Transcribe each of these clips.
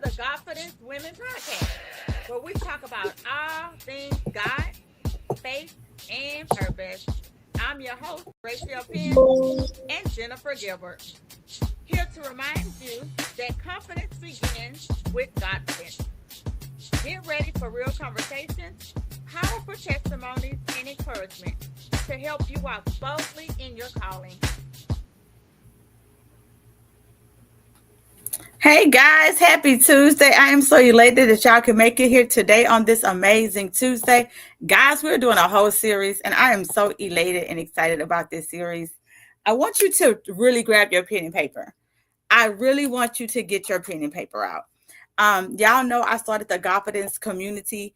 the Godfidence Women Podcast, where we talk about all things God, faith, and purpose. I'm your host, Rachel Penn and Jennifer Gilbert, here to remind you that confidence begins with confidence. Get ready for real conversations, powerful testimonies, and encouragement to help you walk boldly in your calling. Hey guys, happy Tuesday. I am so elated that y'all can make it here today on this amazing Tuesday. Guys, we're doing a whole series and I am so elated and excited about this series. I want you to really grab your pen and paper. I really want you to get your pen and paper out. Y'all know I started the confidence community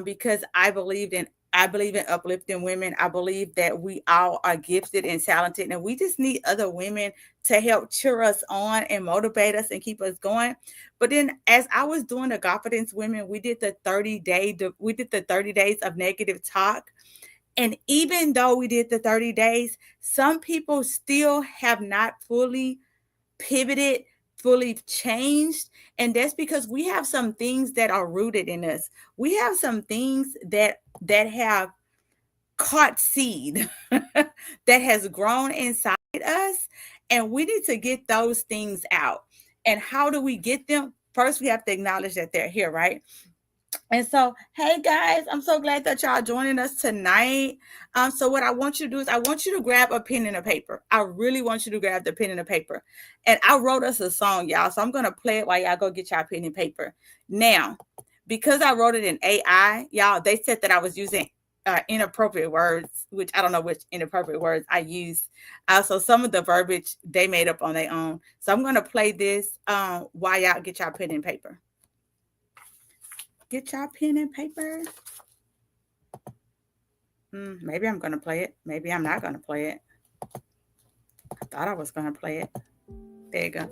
because I believe in uplifting women. I believe that we all are gifted and talented, and we just need other women to help cheer us on and motivate us and keep us going. But then, as I was doing the confidence women, we did the 30 days of negative talk. And even though we did the 30 days, some people still have not fully pivoted, fully changed. And that's because we have some things that are rooted in us. We have some things that have caught seed that has grown inside us, and we need to get those things out. And how do we get them? First, we have to acknowledge that they're here, right? And so, hey guys, I'm so glad that y'all joining us tonight. So what I want you to do is I want you to grab a pen and a paper. I really want you to grab the pen and a paper. And I wrote us a song, y'all. So I'm gonna play it while y'all go get y'all pen and paper. Now, because I wrote it in AI, y'all, they said that I was using inappropriate words, which I don't know which inappropriate words I used. So some of the verbiage they made up on their own. So I'm gonna play this while y'all get y'all pen and paper. Get your pen and paper. Maybe I'm going to play it. Maybe I'm not going to play it. I thought I was going to play it. There you go.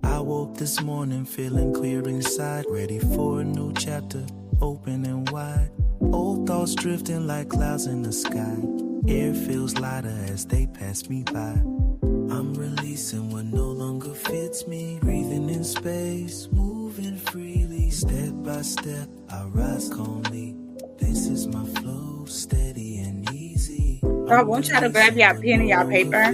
I woke this morning feeling clear inside, ready for a new chapter, open and wide. Old thoughts drifting like clouds in the sky. Air feels lighter as they pass me by. I'm releasing what no longer fits me. Breathing in space, moving freely. Step by step, I rise calmly. This is my flow, steady and easy. I want y'all to grab your pen and your paper.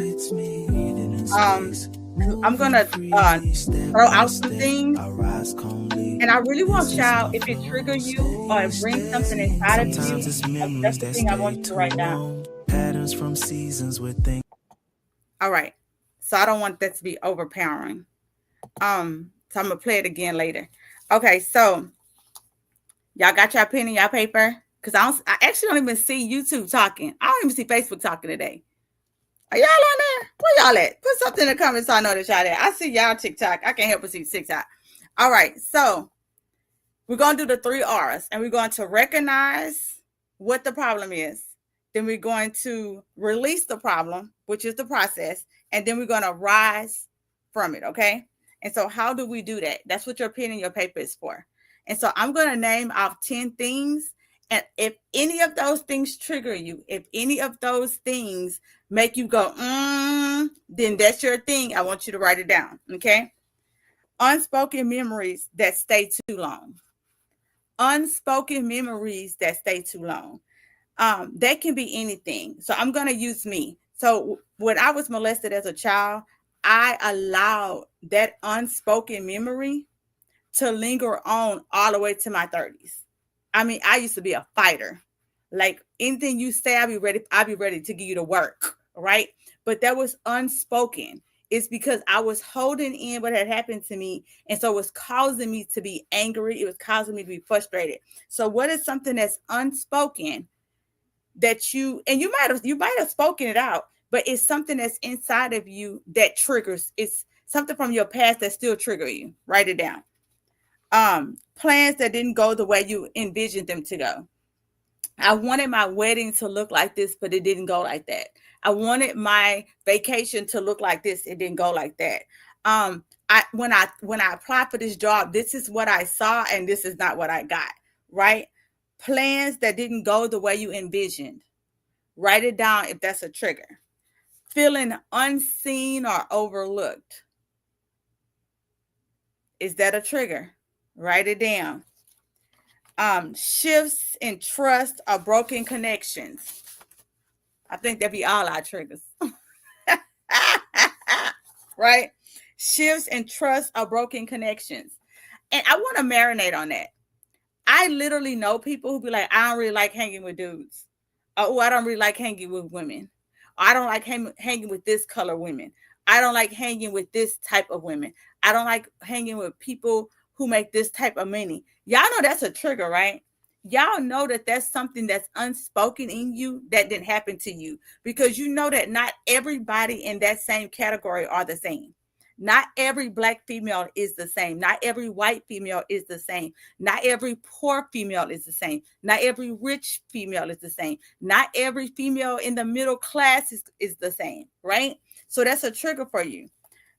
I'm going to throw out some things. And I really want y'all, if it triggers you or it brings something inside of you, that's the thing I want you to write down. Patterns from seasons with things. All right. So I don't want that to be overpowering. So I'm gonna play it again later. Okay, so y'all got your pen and your paper? Because I actually don't even see YouTube talking. I don't even see Facebook talking today. Are y'all on there? Where y'all at? Put something in the comments so I know that y'all there. I see y'all TikTok. I can't help but see TikTok. All right, so we're gonna do the 3 R's, and we're going to recognize what the problem is. Then we're going to release the problem, which is the process. And then we're going to rise from it. Okay. And so how do we do that? That's what your pen and your paper is for. And so I'm going to name off 10 things. And if any of those things trigger you, if any of those things make you go, then that's your thing. I want you to write it down. Okay. Unspoken memories that stay too long. Unspoken memories that stay too long. That can be anything. So I'm going to use me. So when I was molested as a child, I allowed that unspoken memory to linger on all the way to my 30s. I mean, I used to be a fighter. Like anything you say, I'll be ready to give you the work, right? But that was unspoken. It's because I was holding in what had happened to me. And so it was causing me to be angry. It was causing me to be frustrated. So what is something that's unspoken that you might have spoken it out, but it's something that's inside of you that triggers? It's something from your past that still trigger you. Write it down. Plans that didn't go the way you envisioned them to go. I wanted my wedding to look like this, but it didn't go like that. I wanted my vacation to look like this. It didn't go like that. When I applied for this job, this is what I saw, and this is not what I got. Right? Plans that didn't go the way you envisioned. Write it down if that's a trigger. Feeling unseen or overlooked. Is that a trigger? Write it down. Shifts in trust or broken connections. I think that'd be all our triggers. Right? Shifts in trust or broken connections. And I want to marinate on that. I literally know people who be like, I don't really like hanging with dudes. Oh, I don't really like hanging with women. I don't like hanging with this color women. I don't like hanging with this type of women. I don't like hanging with people who make this type of money. Y'all know that's a trigger, right? Y'all know that that's something that's unspoken in you that didn't happen to you, because you know that not everybody in that same category are the same. Not every Black female is the same. Not every white female is the same. Not every poor female is the same. Not every rich female is the same. Not every female in the middle class is the same, right? So that's a trigger for you.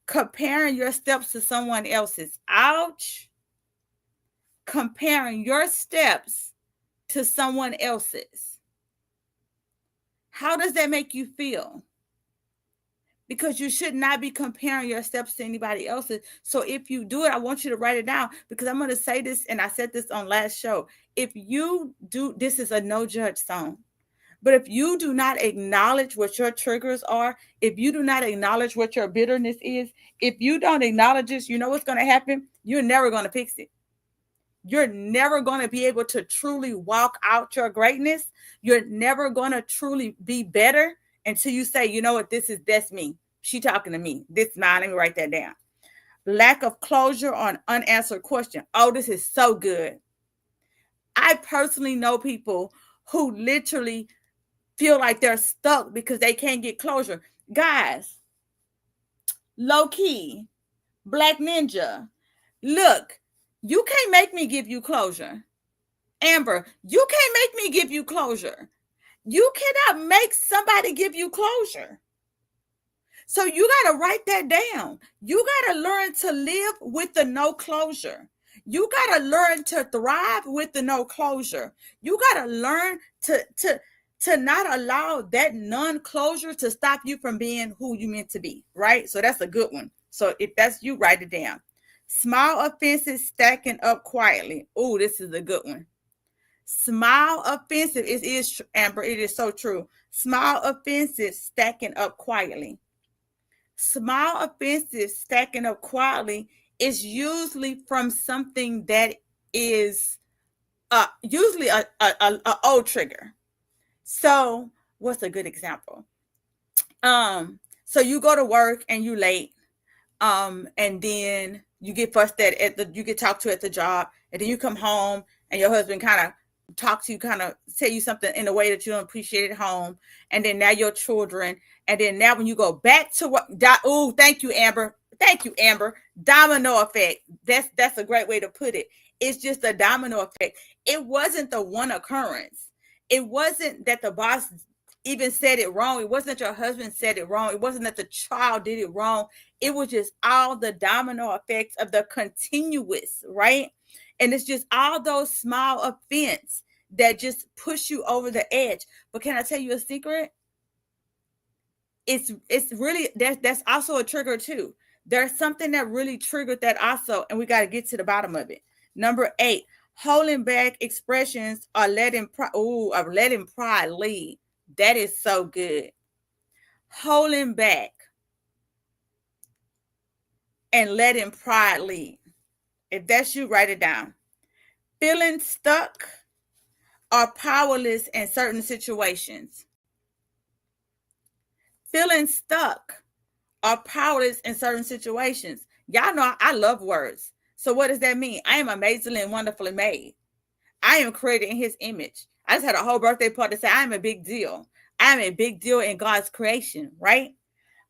Comparing your steps to someone else's. Ouch. Comparing your steps to someone else's. How does that make you feel? Because you should not be comparing your steps to anybody else's. So if you do it, I want you to write it down, because I'm going to say this, and I said this on last show. If you do, this is a no judge zone. But if you do not acknowledge what your triggers are, if you do not acknowledge what your bitterness is, if you don't acknowledge this, you know what's going to happen? You're never going to fix it. You're never going to be able to truly walk out your greatness. You're never going to truly be better until you say, you know what, that's me. She talking to me. This is mine. Let me write that down. Lack of closure on unanswered question. Oh, this is so good. I personally know people who literally feel like they're stuck because they can't get closure. Guys, low key, Black Ninja, look, you can't make me give you closure. Amber, you can't make me give you closure. You cannot make somebody give you closure. So you got to write that down. You got to learn to live with the no closure. You got to learn to thrive with the no closure. You got to learn to not allow that non-closure to stop you from being who you meant to be, right? So that's a good one. So if that's you, write it down. Small offenses stacking up quietly. Oh, this is a good one. Small offensive, it is, Amber, it is so true. Small offenses stacking up quietly. Small offenses stacking up quietly is usually from something that is usually a old trigger. So what's a good example? So you go to work and you late, and then you get frustrated you get talked to at the job, and then you come home and your husband kind of talk to you, kind of tell you something in a way that you don't appreciate at home, and then now your children, and then now when you go back to work, thank you, Amber. Domino effect. That's a great way to put it. It's just a domino effect. It wasn't the one occurrence. It wasn't that the boss even said it wrong. It wasn't that your husband said it wrong. It wasn't that the child did it wrong. It was just all the domino effects of the continuous, right? And it's just all those small offenses that just push you over the edge. But can I tell you a secret? It's really, that's also a trigger too. There's something that really triggered that also, and we got to get to the bottom of it. Number 8, holding back expressions or letting pride lead. That is so good. Holding back and letting pride lead. If that's you, write it down. Feeling stuck or powerless in certain situations. Feeling stuck or powerless in certain situations. Y'all know I love words. So what does that mean? I am amazingly and wonderfully made. I am created in his image. I just had a whole birthday party to say I am a big deal. I am a big deal in God's creation, right?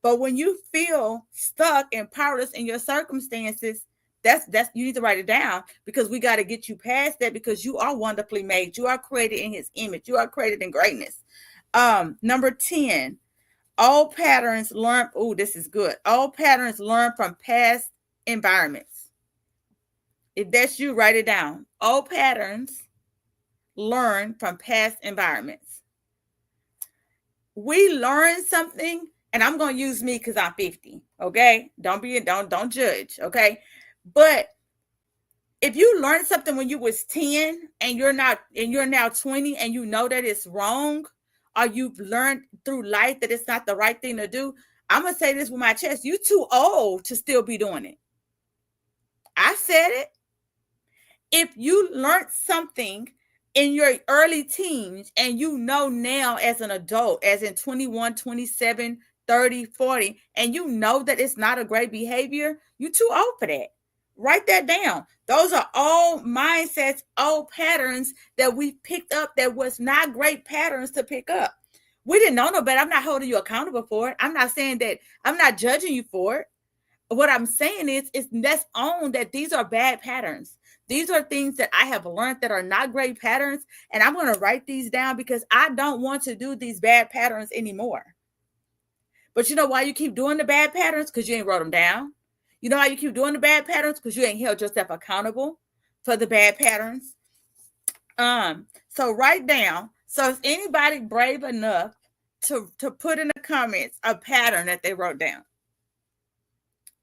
But when you feel stuck and powerless in your circumstances, that's you need to write it down, because we got to get you past that, because you are wonderfully made. You are created in his image. You are created in greatness. Number 10, old patterns learn. Oh, this is good. Old patterns learn from past environments. If that's you, write it down. Old patterns learn from past environments. we learn something, and I'm going to use me because I'm 50. Okay. Don't judge. Okay. But if you learned something when you was 10 and you're now 20 and you know that it's wrong, or you've learned through life that it's not the right thing to do, I'm going to say this with my chest. You too old to still be doing it. I said it. If you learned something in your early teens and you know now as an adult, as in 21, 27, 30, 40, and you know that it's not a great behavior, you too old for that. Write that down. Those are all mindsets, all patterns that we picked up that was not great patterns to pick up. We didn't know no better. I'm not holding you accountable for it. I'm not saying that. I'm not judging you for it. What I'm saying is let's own that these are bad patterns. These are things that I have learned that are not great patterns. And I'm going to write these down because I don't want to do these bad patterns anymore. But you know why you keep doing the bad patterns? Because you ain't wrote them down. You know why you keep doing the bad patterns? Because you ain't held yourself accountable for the bad patterns. So write down. So is anybody brave enough to put in the comments a pattern that they wrote down?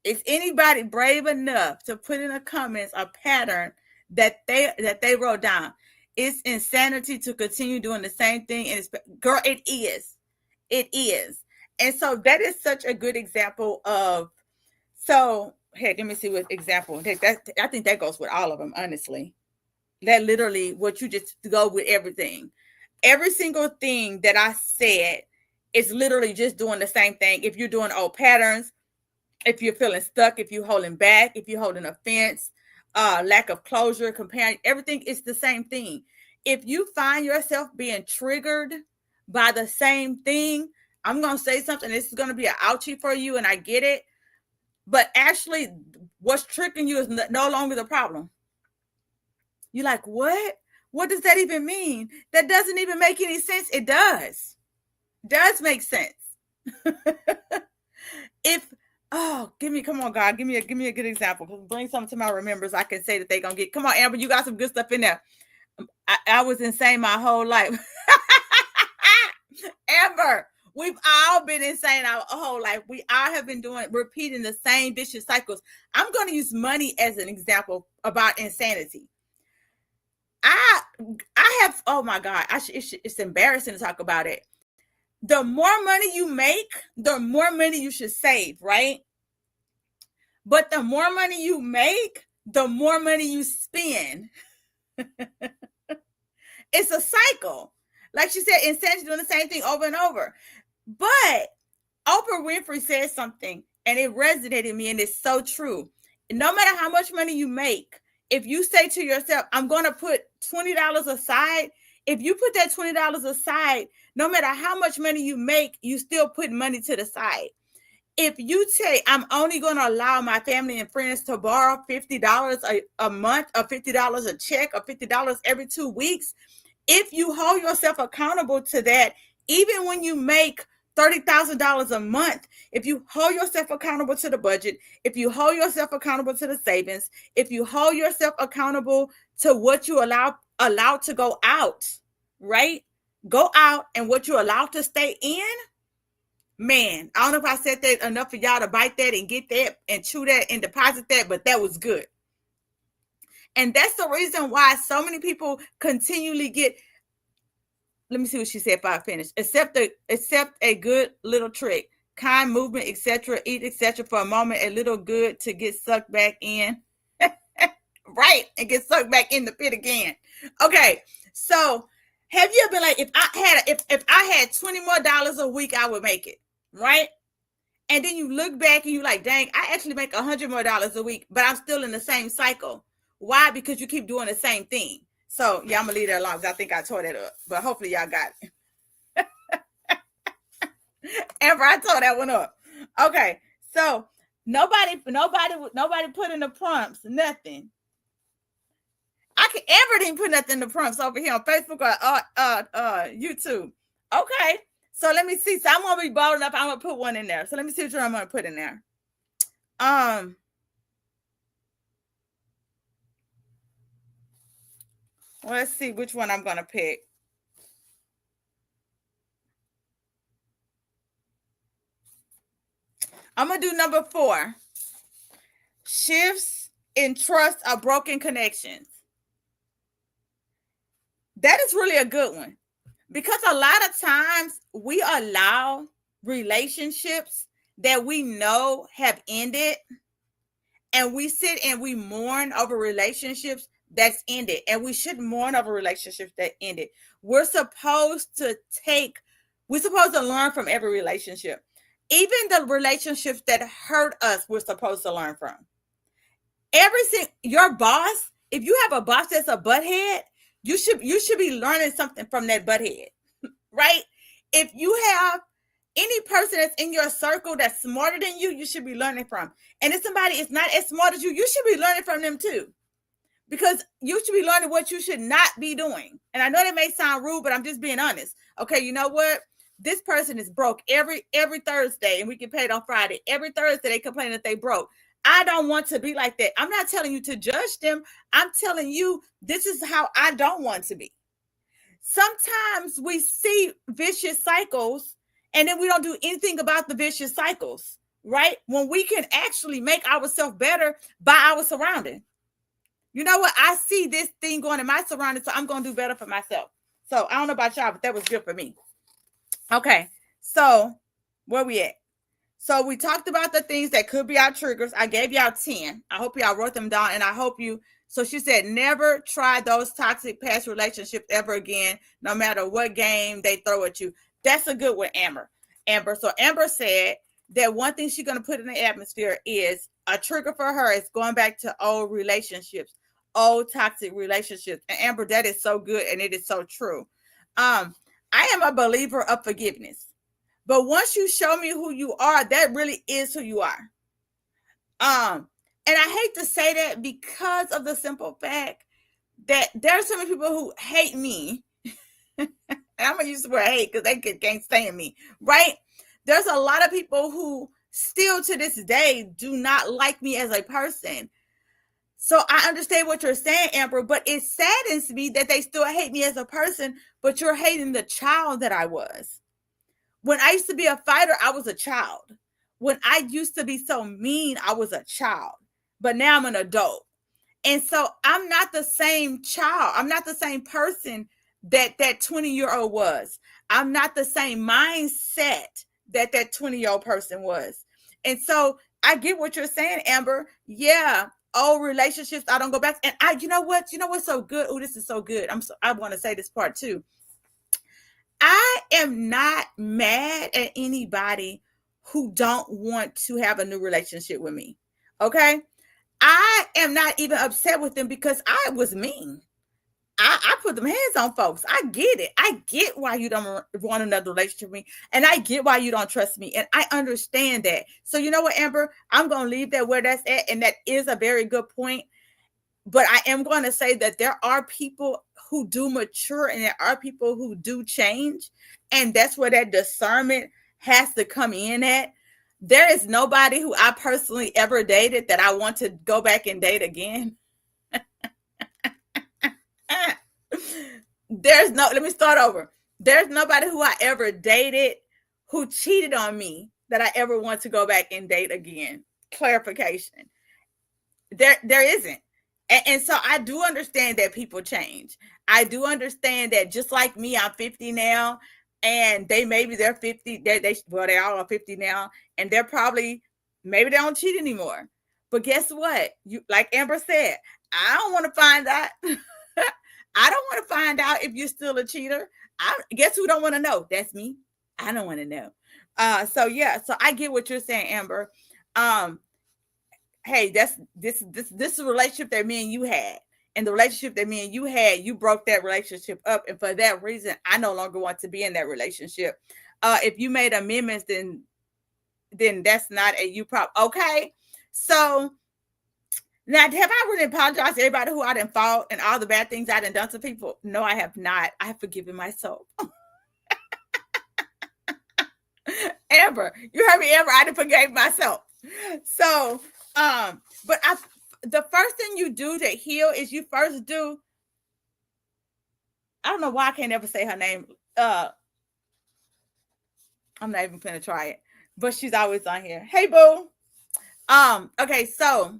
Is anybody brave enough to put in the comments a pattern that they wrote down? It's insanity to continue doing the same thing. And girl, it is. It is. And so that is such a good example of, so heck, let me see what example. I think that goes with all of them, honestly. That literally what you just go with everything. Every single thing that I said is literally just doing the same thing. If you're doing old patterns, if you're feeling stuck, if you're holding back, if you're holding offense, lack of closure, comparing, everything is the same thing. If you find yourself being triggered by the same thing, I'm going to say something. This is going to be an ouchie for you, and I get it. But actually, what's tricking you is no longer the problem. You're like, what? What does that even mean? That doesn't even make any sense. It does. It does make sense. Come on, God, give me a good example. Bring something to my remembrance. I can say that they're gonna get. Come on, Amber, you got some good stuff in there. I was insane my whole life. Amber, we've all been insane our whole life. We all have been repeating the same vicious cycles. I'm going to use money as an example about insanity. I have, oh my God, it's embarrassing to talk about it. The more money you make, the more money you should save, right? But the more money you make, the more money you spend. It's a cycle. Like she said, insanity, doing the same thing over and over. But Oprah Winfrey said something, and it resonated with me, and it's so true. No matter how much money you make, if you say to yourself, I'm going to put $20 aside, if you put that $20 aside, no matter how much money you make, you still put money to the side. If you say, I'm only going to allow my family and friends to borrow $50 a month, or $50 a check, or $50 every 2 weeks, if you hold yourself accountable to that, even when you make $30,000 a month, if you hold yourself accountable to the budget, if you hold yourself accountable to the savings, if you hold yourself accountable to what you allow to go out, right? Go out, and what you allow to stay in, man, I don't know if I said that enough for y'all to bite that and get that and chew that and deposit that, but that was good. And that's the reason why so many people continually get, let me see what she said if I finish. Accept a good little trick, kind movement, etc. Eat, etc. for a moment, a little good to get sucked back in. Right, and get sucked back in the pit again. Okay, so have you ever been like, if I had $20 more a week, I would make it, right? And then you look back and you're like, dang, I actually make $100 more a week, but I'm still in the same cycle. Why? Because you keep doing the same thing. So yeah, I'm gonna leave that alone because I think I tore that up, but hopefully y'all got it. Amber, I tore that one up. Okay, so nobody put in the prompts, nothing. Amber didn't put nothing in the prompts over here on Facebook or YouTube. Okay, so let me see. So I'm gonna be bold enough. I'm gonna put one in there. So let me see what I'm gonna put in there. Let's see which one I'm gonna pick. I'm going to do number 4. Shifts in trust or broken connections. That is really a good one, because a lot of times we allow relationships that we know have ended, and we sit and we mourn over relationships that's ended, and we shouldn't mourn over relationships that ended. We're supposed to learn from every relationship. Even the relationships that hurt us, we're supposed to learn from. Your boss, if you have a boss that's a butthead, you should be learning something from that butthead, right? If you have any person that's in your circle that's smarter than you, you should be learning from. And if somebody is not as smart as you, you should be learning from them too, because you should be learning what you should not be doing. And I know that may sound rude, but I'm just being honest. Okay, you know what? This person is broke every Thursday, and we get paid on Friday. Every Thursday they complain that they broke. I don't want to be like that. I'm not telling you to judge them. I'm telling you this is how I don't want to be. Sometimes we see vicious cycles and then we don't do anything about the vicious cycles, right? When we can actually make ourselves better by our surrounding. You know what? I see this thing going in my surroundings, so I'm going to do better for myself. So I don't know about y'all, but that was good for me. Okay, so where we at? So we talked about the things that could be our triggers. I gave y'all 10. I hope y'all wrote them down, and I hope you. So she said, never try those toxic past relationships ever again, no matter what game they throw at you. That's a good one, Amber. So Amber said that one thing she's going to put in the atmosphere is a trigger for her is going back to old relationships, old toxic relationships. And Amber, that is so good, and it is so true. I am a believer of forgiveness. But once you show me who you are, that really is who you are. And I hate to say that because of the simple fact that there are so many people who hate me. And I'm going to use the word hate because they can't stand me, right? There's a lot of people who still to this day do not like me as a person. So I understand what you're saying, Amber, but it saddens me that they still hate me as a person, but you're hating the child that I was. When I used to be a fighter, I was a child. When I used to be so mean, I was a child. But now I'm an adult. And so I'm not the same child. I'm not the same person that 20-year-old was. I'm not the same mindset that 20-year-old person was. And so I get what you're saying, Amber. Yeah, old relationships, I don't go back. And you know what's so good? Oh, this is so good. I want to say this part too. I am not mad at anybody who don't want to have a new relationship with me. Okay? I am not even upset with them because I was mean. I put them hands on folks. I get it. I get why you don't want another relationship with me. And I get why you don't trust me. And I understand that. So you know what, Amber? I'm going to leave that where that's at. And that is a very good point. But I am going to say that there are people who do mature and there are people who do change. And that's where that discernment has to come in at. There is nobody who I personally ever dated that I want to go back and date again. Let me start over. There's nobody who I ever dated who cheated on me that I ever want to go back and date again. Clarification. There isn't. And so I do understand that people change. I do understand that just like me, I'm 50 now, and they're 50. They all are 50 now, and they're probably, maybe they don't cheat anymore. But guess what? Like Amber said, I don't want to find out. I don't want to find out if you're still a cheater. Guess who don't want to know? That's me. I don't want to know. So I get what you're saying, Amber. Hey, this is a relationship that me and you had. And the relationship that me and you had, you broke that relationship up. And for that reason, I no longer want to be in that relationship. If you made amendments, then that's not a you problem. Okay. So now, have I really apologized to everybody who I done fought and all the bad things I done to people? No, I have not. I have forgiven myself. Amber, you heard me, Amber. I done forgave myself. So, but the first thing you do to heal is you first do. I don't know why I can't ever say her name. I'm not even gonna try it. but she's always on here. Hey, boo. Okay, so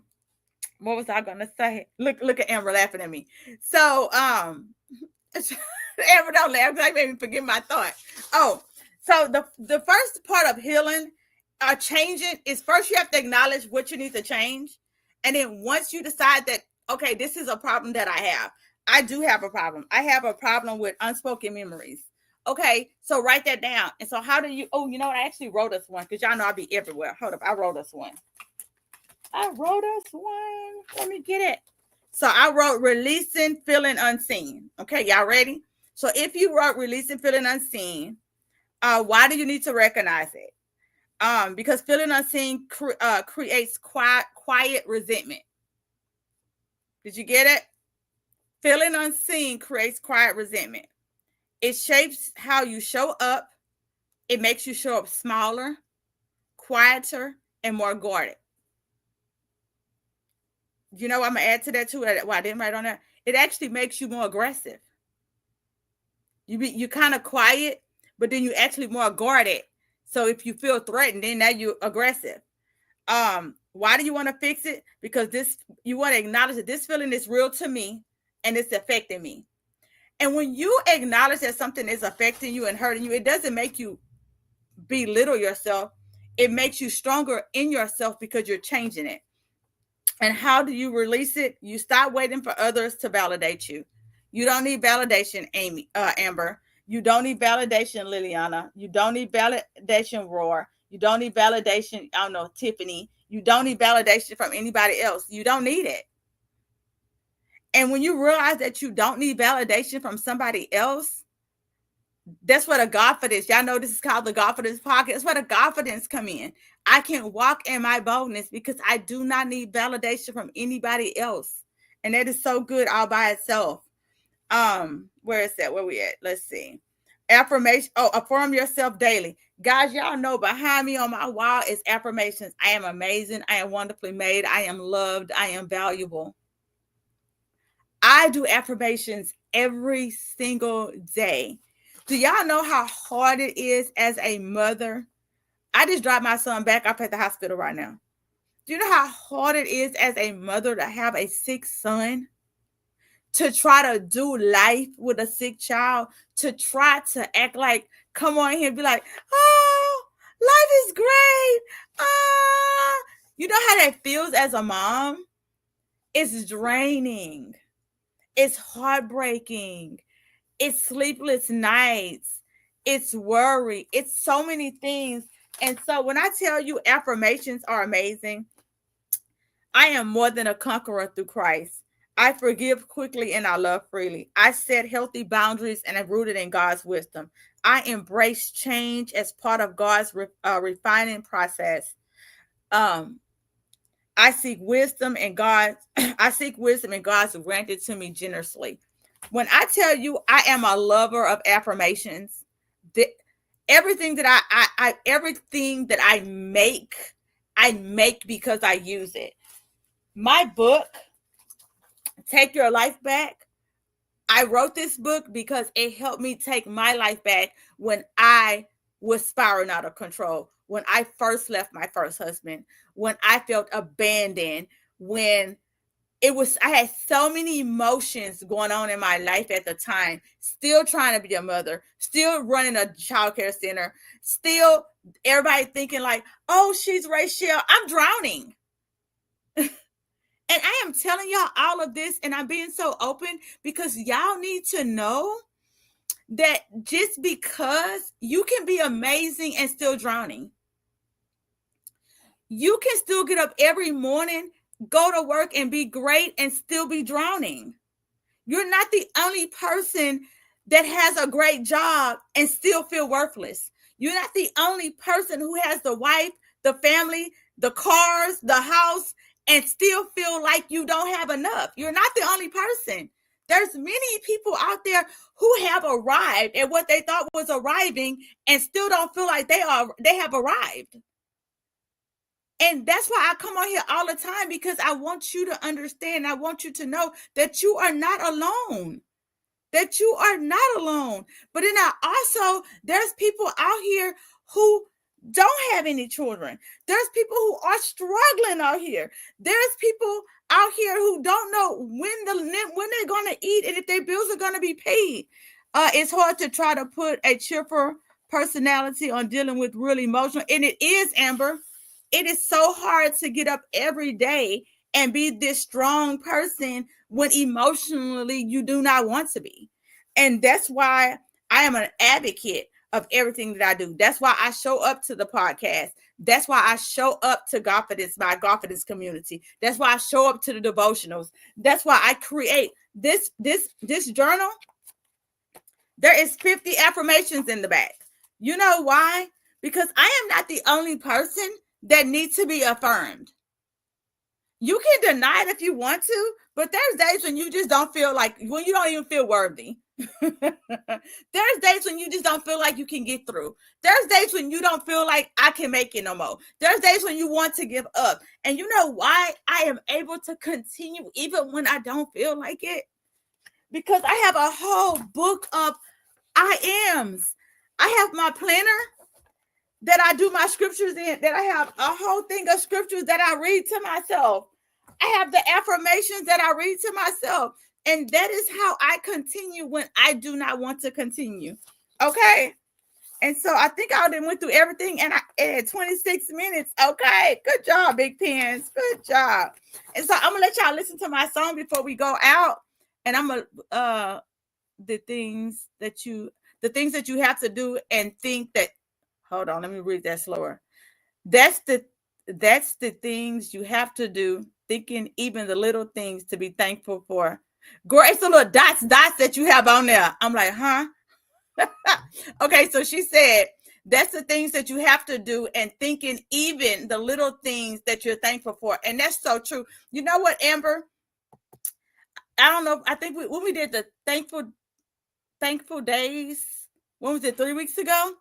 what was I gonna say? Look at Amber laughing at me. So, Amber, don't laugh because I made me forget my thought. Oh, so the first part of healing, changing is first you have to acknowledge what you need to change, and then once you decide that okay, this is a problem that I do have a problem. I have a problem with unspoken memories. Okay, so write that down. And so how do you? Oh, you know what? I actually wrote us one because y'all know I'll be everywhere. Hold up, I wrote us one. Let me get it. So I wrote releasing, feeling unseen. Okay, y'all ready? So if you wrote releasing, feeling unseen, why do you need to recognize it? Because feeling unseen creates quiet resentment. Did you get it? Feeling unseen creates quiet resentment. It shapes how you show up. It makes you show up smaller, quieter, and more guarded. You know, I'm gonna add to that too. Well, I didn't write on that. It actually makes you more aggressive. You kind of quiet, but then you actually more guarded. So if you feel threatened, then now you're aggressive. Why do you want to fix it? Because you want to acknowledge that this feeling is real to me and it's affecting me. And when you acknowledge that something is affecting you and hurting you, it doesn't make you belittle yourself. It makes you stronger in yourself because you're changing it. And how do you release it? You stop waiting for others to validate you. You don't need validation, Amber. You don't need validation, Liliana. You don't need validation, Roar. You don't need validation, I don't know, Tiffany. You don't need validation from anybody else. You don't need it. And when you realize that you don't need validation from somebody else, that's where the Godfidence, y'all know this is called the Godfidence pocket. That's where the Godfidence come in. I can walk in my boldness because I do not need validation from anybody else. And that is so good all by itself. Where is that? Where we at? Let's see. Affirmation. Oh, affirm yourself daily. Guys, y'all know behind me on my wall is affirmations. I am amazing. I am wonderfully made. I am loved. I am valuable. I do affirmations every single day. Do y'all know how hard it is as a mother? I just dropped my son back up at the hospital right now. Do you know how hard it is as a mother to have a sick son? To try to do life with a sick child, to try to act like, come on here and be like, oh, life is great. You know how that feels as a mom? It's draining. It's heartbreaking. It's sleepless nights. It's worry. It's so many things. And so when I tell you affirmations are amazing, I am more than a conqueror through Christ. I forgive quickly and I love freely. I set healthy boundaries and am rooted in God's wisdom. I embrace change as part of God's refining process. I seek wisdom and God. I seek wisdom and God's granted to me generously. When I tell you I am a lover of affirmations, everything that everything that I make because I use it. My book, Take Your Life Back. I wrote this book because it helped me take my life back when I was spiraling out of control, when I first left my first husband, when I felt abandoned, when I had so many emotions going on in my life at the time, still trying to be a mother, still running a childcare center, still everybody thinking like, oh, she's Rachel. I'm drowning. And I am telling y'all all of this, and I'm being so open because y'all need to know that just because you can be amazing and still drowning. You can still get up every morning, go to work and be great and still be drowning. You're not the only person that has a great job and still feel worthless. You're not the only person who has the wife, the family, the cars, the house, and still feel like you don't have enough. You're not the only person. There's many people out there who have arrived at what they thought was arriving and still don't feel like they have arrived. And that's why I come on here all the time, because I want you to understand. I want you to know that you are not alone. That you are not alone. But then there's people out here who don't have any children. There's people who are struggling out here. There's people out here who don't know when they're going to eat and if their bills are going to be paid. It's hard to try to put a chipper personality on dealing with real emotional, and it is, Amber. It is so hard to get up every day and be this strong person when emotionally you do not want to be. And that's why I am an advocate of everything that I do. That's why I show up to the podcast. That's why I show up to Confidence, my Confidence community. That's why I show up to the devotionals. That's why I create this journal. There is 50 affirmations in the back. You know why? Because I am not the only person that needs to be affirmed. You can deny it if you want to, but there's days when you just don't feel like, when you don't even feel worthy. There's days when you just don't feel like you can get through. There's days when you don't feel like I can make it no more. There's days when you want to give up. And you know why I am able to continue even when I don't feel like it? Because I have a whole book of I ams. I have my planner that I do my scriptures in, that I have a whole thing of scriptures that I read to myself. I have the affirmations that I read to myself. And that is how I continue when I do not want to continue. Okay. And so I think I went through everything and I had 26 minutes. Okay. Good job, Big Pens. Good job. And so I'm going to let y'all listen to my song before we go out. And I'm going to, the things that you have to do and think that, hold on, let me read that slower. That's the things you have to do, thinking even the little things to be thankful for. Girl, it's the little dots that you have on there. I'm like, huh? Okay, so she said, that's the things that you have to do and thinking even the little things that you're thankful for. And that's so true. You know what, Amber? I don't know. I think when we did the thankful days, when was it, 3 weeks ago?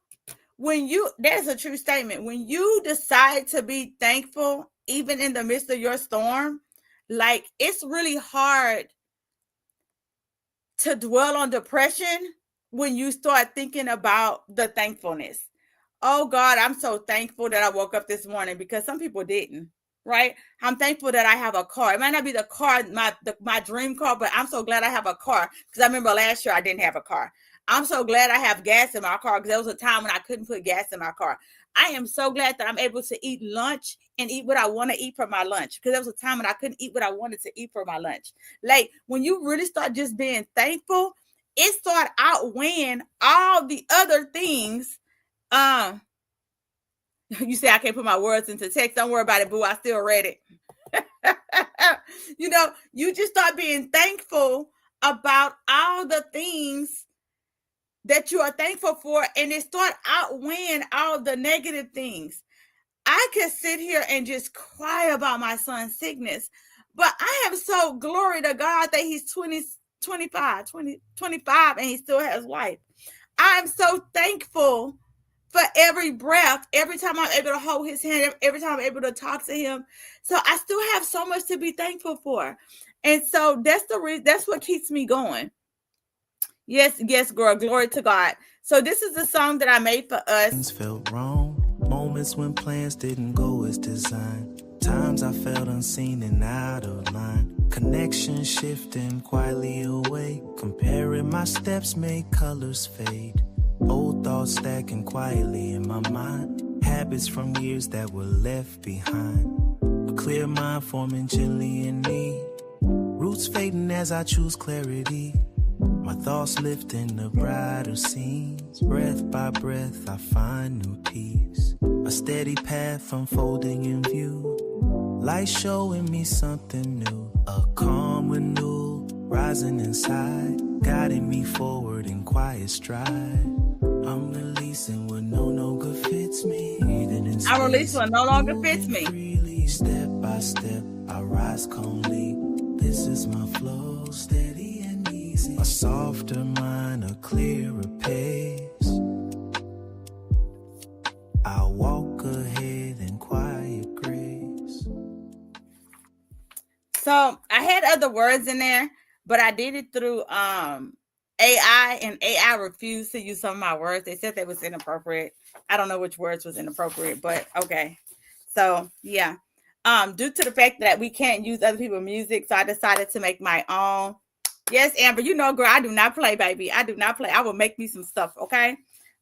That's a true statement. When you decide to be thankful, even in the midst of your storm, like it's really hard to dwell on depression when you start thinking about the thankfulness. Oh God, I'm so thankful that I woke up this morning, because some people didn't, right? I'm thankful that I have a car. It might not be the car, my dream car, but I'm so glad I have a car, because I remember last year I didn't have a car. I'm so glad I have gas in my car, because there was a time when I couldn't put gas in my car. I am so glad that I'm able to eat lunch and eat what I want to eat for my lunch, because there was a time when I couldn't eat what I wanted to eat for my lunch. Like when you really start just being thankful, it start outweighing all the other things. You say I can't put my words into text. Don't worry about it, boo. I still read it. You just start being thankful about all the things that you are thankful for, and it start outweighing all the negative things. I could sit here and just cry about my son's sickness, but I am so glory to God that he's 25, and he still has life. I'm so thankful for every breath, every time I'm able to hold his hand, every time I'm able to talk to him. So I still have so much to be thankful for. And so that's what keeps me going. Yes, girl. Glory to God. So this is the song that I made for us. Things felt wrong. Moments when plans didn't go as designed. Times I felt unseen and out of line. Connection shifting quietly away. Comparing my steps made colors fade. Old thoughts stacking quietly in my mind. Habits from years that were left behind. A clear mind forming gently in me. Roots fading as I choose clarity. My thoughts lifting the brighter scenes. Breath by breath I find new peace. A steady path unfolding in view. Light showing me something new. A calm renewal rising inside. Guiding me forward in quiet stride. I'm releasing what no longer fits me. I release what no longer fits me. Freely, step by step I rise calmly. This is my flow, steady and easy. A softer mind, a clearer pace. I walk ahead in quiet grace. So I had other words in there, but I did it through AI, and AI refused to use some of my words. They said they was inappropriate. I don't know which words was inappropriate, but okay. So yeah. Due to the fact that we can't use other people's music, so I decided to make my own. Yes, Amber, you know, girl, I do not play, baby. I do not play. I will make me some stuff, okay?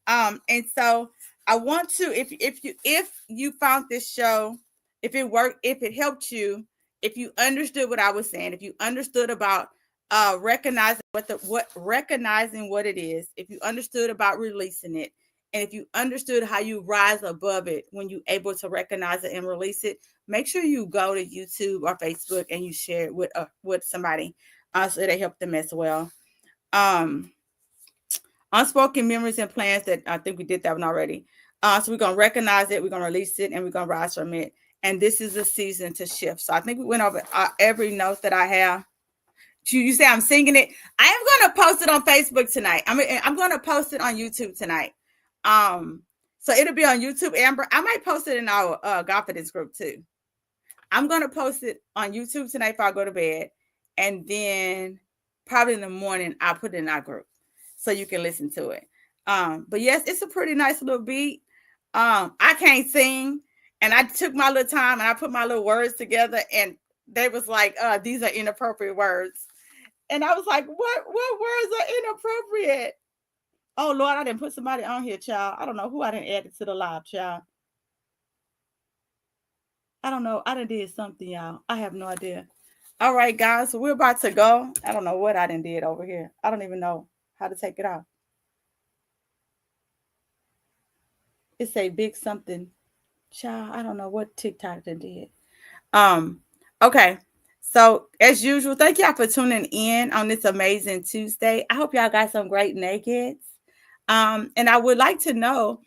And so I want to, if you found this show, if it worked, if it helped you, if you understood what I was saying, if you understood about recognizing recognizing what it is, if you understood about releasing it, and if you understood how you rise above it when you're able to recognize it and release it, make sure you go to YouTube or Facebook and you share it with somebody so it'll help them as well. Unspoken memories and plans, that I think we did that one already. So we're going to recognize it, we're going to release it, and we're going to rise from it. And this is a season to shift. So I think we went over every note that I have. You say I'm singing it. I am going to post it on Facebook tonight. I'm going to post it on YouTube tonight. So it'll be on YouTube, Amber. I might post it in our confidence group too. I'm going to post it on YouTube tonight before I go to bed. And then probably in the morning, I'll put it in our group so you can listen to it. But yes, it's a pretty nice little beat. I can't sing. And I took my little time and I put my little words together, and they was like, these are inappropriate words. And I was like, what words are inappropriate? Oh, Lord, I didn't put somebody on here, child. I don't know who I didn't add it to the live, child. I don't know. I done did something, y'all. I have no idea. All right, guys. So we're about to go. I don't know what I done did over here. I don't even know how to take it off. It's a big something. Child, I don't know what TikTok done did. Okay. So as usual, thank y'all for tuning in on this amazing Tuesday. I hope y'all got some great nuggets. And I would like to know,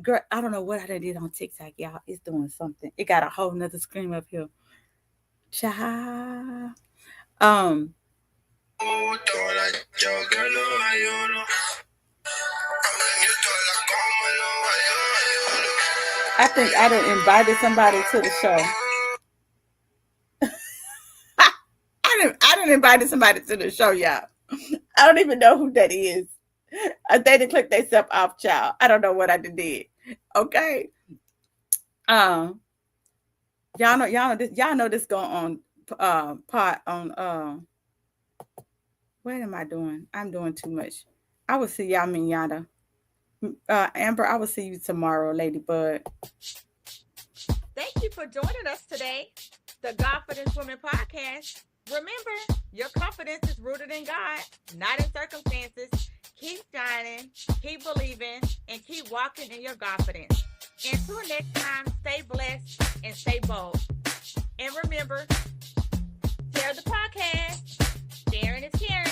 girl, I don't know what I did on TikTok, y'all. It's doing something. It got a whole nother screen up here. Child. I think I done invited somebody to the show. I done invited somebody to the show, y'all. I don't even know who that is. They didn't click themselves off, child. I don't know what I did. Okay. Y'all know this going on pot on what am I doing? I'm doing too much. I will see y'all manana. Amber, I will see you tomorrow, Ladybug. Thank you for joining us today, the Confidence Women Podcast. Remember, your confidence is rooted in God, not in circumstances. Keep shining, keep believing, and keep walking in your confidence. Until next time, stay blessed and stay bold. And remember, share the podcast. Sharing is caring.